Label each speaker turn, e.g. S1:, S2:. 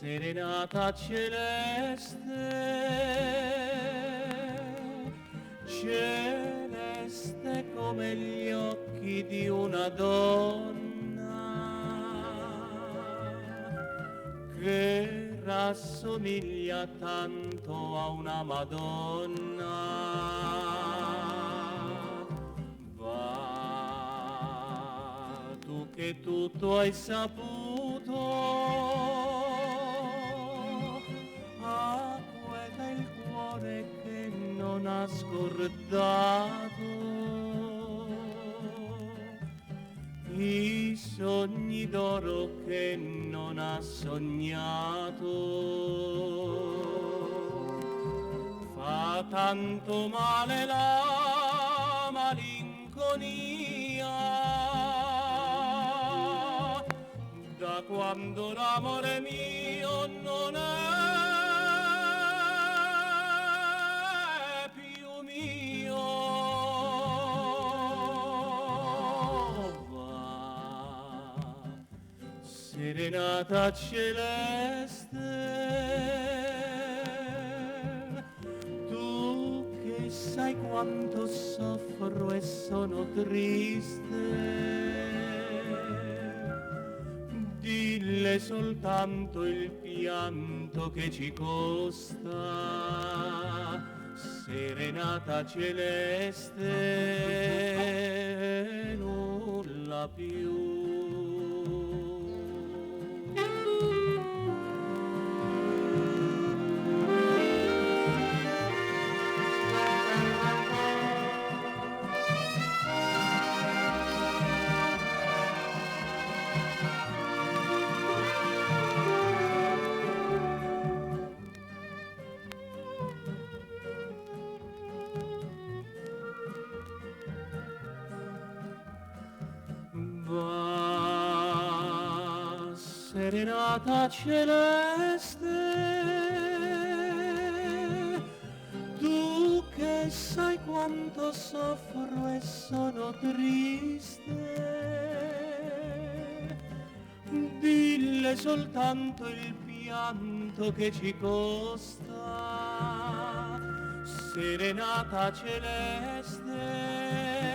S1: serenata celeste, celeste come gli occhi di una donna che rassomiglia tanto a una Madonna. Va, tu che tutto hai saputo, acqueta il cuore che non ha scordato i sogni d'oro che non ha sognato. Fa tanto male la malinconia da quando l'amore mio non è più mio. Va, serenata celeste, tu che sai quanto soffro e sono triste, dille soltanto il pianto che ci costa, serenata celeste, nulla più. Va, serenata celeste, tu che sai quanto soffro e sono triste, dille soltanto il pianto che ci costa, serenata celeste,